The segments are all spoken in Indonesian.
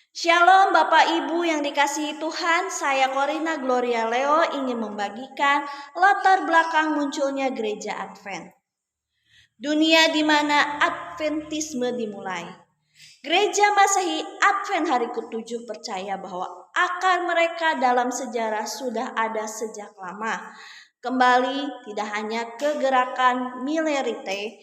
Shalom Bapak Ibu yang dikasihi Tuhan, saya Corina Gloria Leo ingin membagikan latar belakang munculnya gereja Advent. Dunia di mana Adventisme dimulai. Gereja Masehi Advent hari ke-7 percaya bahwa akar mereka dalam sejarah sudah ada sejak lama. Kembali tidak hanya ke gerakan Milerite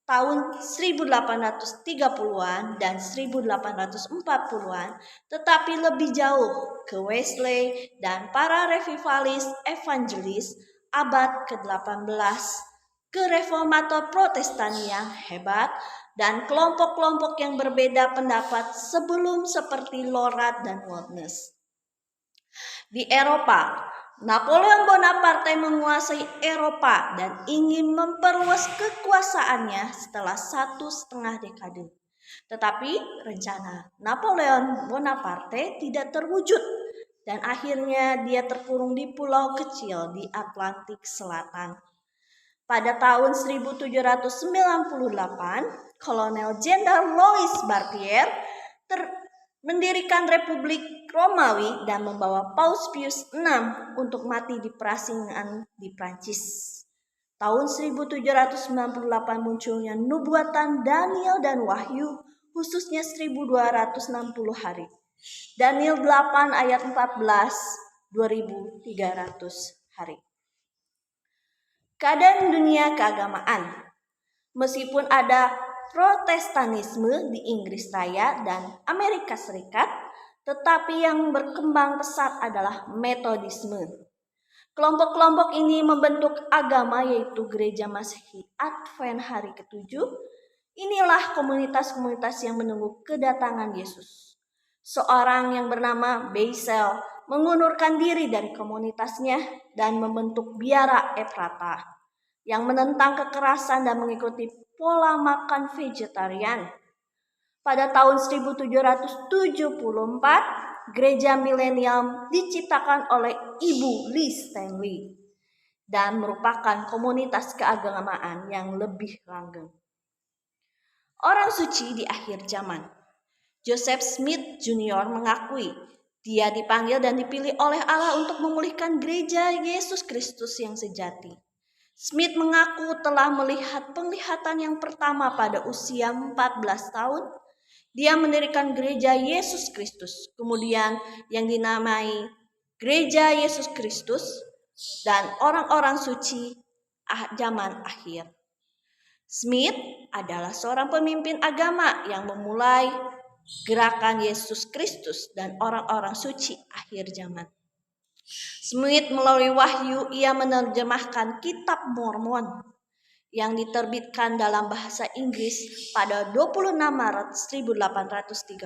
tahun 1830-an dan 1840-an, tetapi lebih jauh ke Wesley dan para revivalis evangelis abad ke-18, ke reformator Protestan yang hebat, dan kelompok-kelompok yang berbeda pendapat sebelum seperti Lorat dan Waltnes. Di Eropa, Napoleon Bonaparte menguasai Eropa dan ingin memperluas kekuasaannya setelah 1,5 dekade. Tetapi rencana Napoleon Bonaparte tidak terwujud dan akhirnya dia terkurung di pulau kecil di Atlantik Selatan. Pada tahun 1798, Kolonel Jenderal Louis Barbier mendirikan Republik Romawi dan membawa Paus Pius VI untuk mati di perasingan di Prancis. Tahun 1798 munculnya nubuatan Daniel dan Wahyu, khususnya 1260 hari. Daniel 8 ayat 14, 2300 hari. Keadaan dunia keagamaan. Meskipun ada Protestanisme di Inggris Raya dan Amerika Serikat, tetapi yang berkembang pesat adalah Metodisme. Kelompok-kelompok ini membentuk agama yaitu Gereja Masehi Advent hari ke-7. Inilah komunitas-komunitas yang menunggu kedatangan Yesus. Seorang yang bernama Basil mengundurkan diri dari komunitasnya dan membentuk Biara Efrata yang menentang kekerasan dan mengikuti pola makan vegetarian. Pada tahun 1774, Gereja Milenial diciptakan oleh Ibu Lee Stanley dan merupakan komunitas keagamaan yang lebih langgeng. Orang suci di akhir zaman. Joseph Smith Jr. mengakui dia dipanggil dan dipilih oleh Allah untuk memulihkan gereja Yesus Kristus yang sejati. Smith mengaku telah melihat penglihatan yang pertama pada usia 14 tahun. Dia mendirikan gereja Yesus Kristus, kemudian yang dinamai Gereja Yesus Kristus dan orang-orang suci zaman akhir. Smith adalah seorang pemimpin agama yang memulai gerakan Yesus Kristus dan orang-orang suci akhir zaman. Smith melalui Wahyu ia menerjemahkan Kitab Mormon yang diterbitkan dalam bahasa Inggris pada 26 Maret 1830.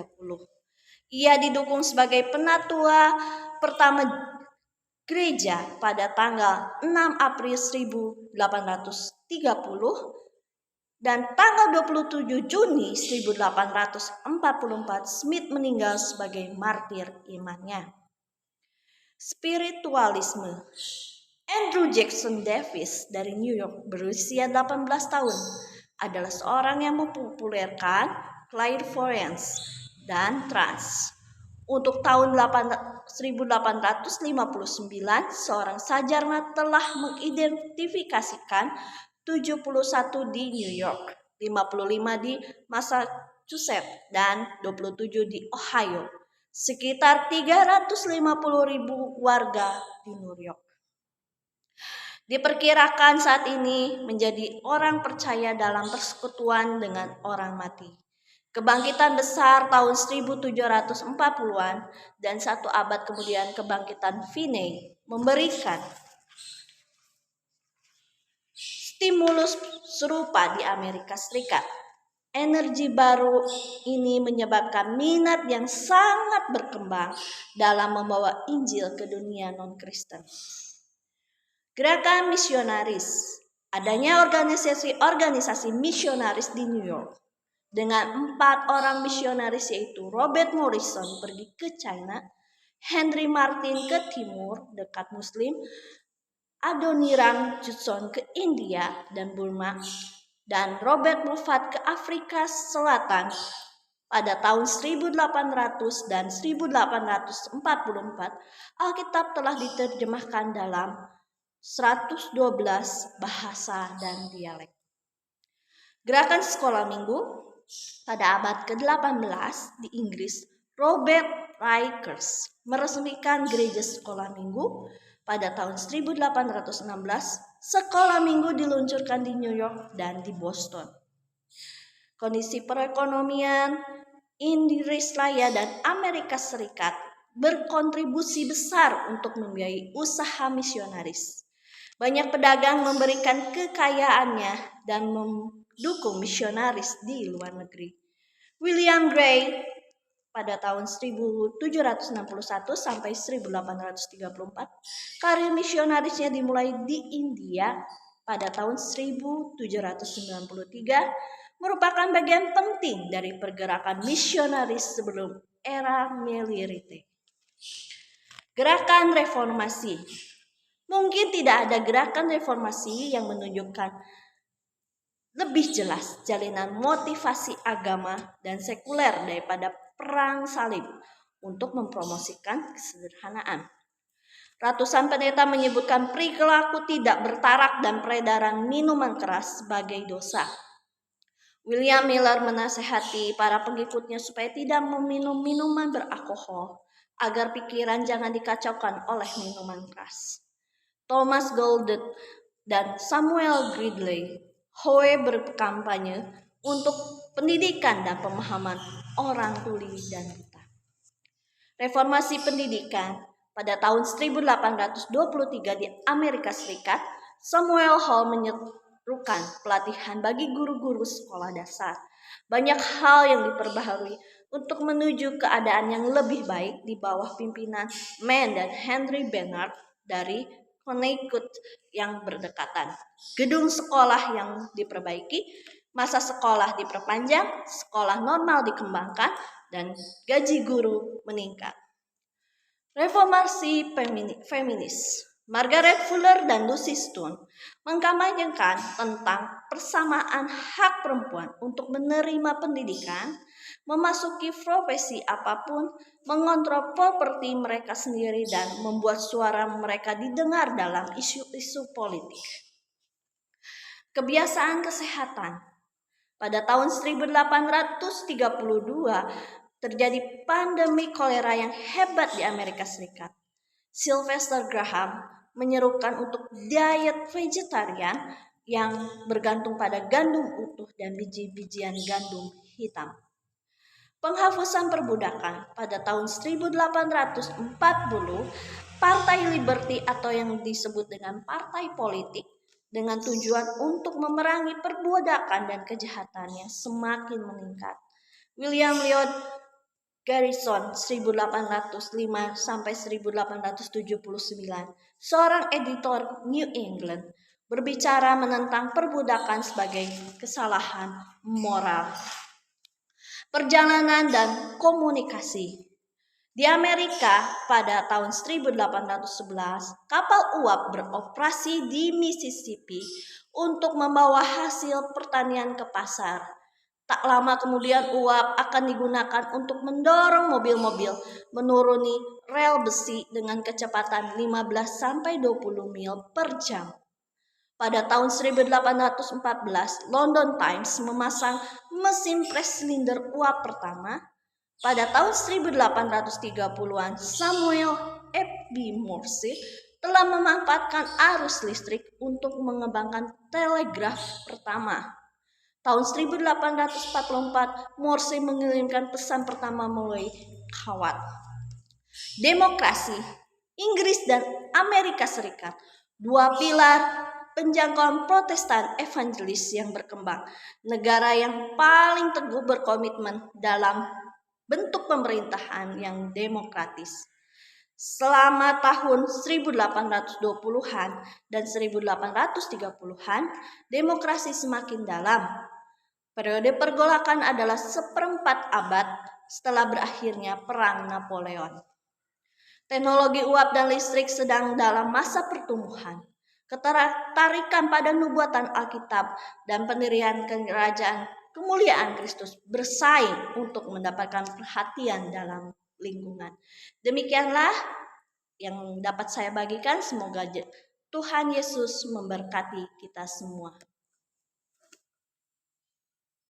Ia didukung sebagai penatua pertama gereja pada tanggal 6 April 1830 dan tanggal 27 Juni 1844 Smith meninggal sebagai martir imannya. Spiritualisme. Andrew Jackson Davis dari New York berusia 18 tahun adalah seorang yang mempopulerkan clairvoyance dan trance. Untuk tahun 1859, seorang Sarjana telah mengidentifikasikan 71 di New York, 55 di Massachusetts, dan 27 di Ohio. Sekitar 350.000 warga di New York diperkirakan saat ini menjadi orang percaya dalam persekutuan dengan orang mati. Kebangkitan besar tahun 1740-an dan 1 abad kemudian kebangkitan Finney memberikan stimulus serupa di Amerika Serikat. Energi baru ini menyebabkan minat yang sangat berkembang dalam membawa Injil ke dunia non-Kristen. Gerakan misionaris. Adanya organisasi misionaris di New York dengan 4 orang misionaris yaitu Robert Morrison pergi ke China, Henry Martin ke timur dekat Muslim, Adoniram Judson ke India dan Burma, dan Robert Moffat ke Afrika Selatan Pada tahun 1800 dan 1844, Alkitab telah diterjemahkan dalam 112 bahasa dan dialek. Gerakan sekolah minggu pada abad ke-18 di Inggris, Robert Rikers meresmikan gereja sekolah minggu. Pada tahun 1816, sekolah minggu diluncurkan di New York dan di Boston. Kondisi perekonomian Inggris Raya dan Amerika Serikat berkontribusi besar untuk membiayai usaha misionaris. Banyak pedagang memberikan kekayaannya dan mendukung misionaris di luar negeri. William Gray pada tahun 1761 sampai 1834, karir misionarisnya dimulai di India. Pada tahun 1793 merupakan bagian penting dari pergerakan misionaris sebelum era militer. Gerakan reformasi. Mungkin tidak ada gerakan reformasi yang menunjukkan lebih jelas jalinan motivasi agama dan sekuler daripada perang salib untuk mempromosikan kesederhanaan. Ratusan pendeta menyebutkan perilaku tidak bertarak dan peredaran minuman keras sebagai dosa. William Miller menasehati para pengikutnya supaya tidak meminum minuman beralkohol agar pikiran jangan dikacaukan oleh minuman keras. Thomas Golden dan Samuel Gridley Howe berkampanye untuk pendidikan dan pemahaman orang tuli dan buta. Reformasi pendidikan pada tahun 1823 di Amerika Serikat, Samuel Hall menyerukan pelatihan bagi guru-guru sekolah dasar. Banyak hal yang diperbaharui untuk menuju keadaan yang lebih baik di bawah pimpinan Mann dan Henry Bernard dari Connecticut yang berdekatan. Gedung sekolah yang diperbaiki, masa sekolah diperpanjang, sekolah normal dikembangkan, dan gaji guru meningkat. Reformasi feminis. Margaret Fuller dan Lucy Stone mengkampanyekan tentang persamaan hak perempuan untuk menerima pendidikan, memasuki profesi apapun, mengontrol properti mereka sendiri, dan membuat suara mereka didengar dalam isu-isu politik. Kebiasaan kesehatan. Pada tahun 1832 terjadi pandemi kolera yang hebat di Amerika Serikat. Sylvester Graham menyerukan untuk diet vegetarian yang bergantung pada gandum utuh dan biji-bijian gandum hitam. Penghapusan perbudakan. Pada tahun 1840, Partai Liberty atau yang disebut dengan partai politik dengan tujuan untuk memerangi perbudakan dan kejahatannya semakin meningkat. William Lloyd Garrison 1805 sampai 1879, seorang editor New England, berbicara menentang perbudakan sebagai kesalahan moral. Perjalanan dan komunikasi. Di Amerika pada tahun 1811, kapal uap beroperasi di Mississippi untuk membawa hasil pertanian ke pasar. Tak lama kemudian uap akan digunakan untuk mendorong mobil-mobil menuruni rel besi dengan kecepatan 15-20 mil per jam. Pada tahun 1814, London Times memasang mesin pres silinder uap pertama. Pada tahun 1830-an, Samuel F.B. Morse telah memanfaatkan arus listrik untuk mengembangkan telegraf pertama. Tahun 1844, Morse mengirimkan pesan pertama melalui kawat. Demokrasi. Inggris dan Amerika Serikat, dua pilar penjangkauan Protestan evangelis yang berkembang. Negara yang paling teguh berkomitmen dalam bentuk pemerintahan yang demokratis. Selama tahun 1820-an dan 1830-an, demokrasi semakin dalam. Periode pergolakan adalah seperempat abad setelah berakhirnya Perang Napoleon. Teknologi uap dan listrik sedang dalam masa pertumbuhan. Ketertarikan pada nubuatan Alkitab dan pendirian kerajaan kemuliaan Kristus bersaing untuk mendapatkan perhatian dalam lingkungan. Demikianlah yang dapat saya bagikan. Semoga Tuhan Yesus memberkati kita semua.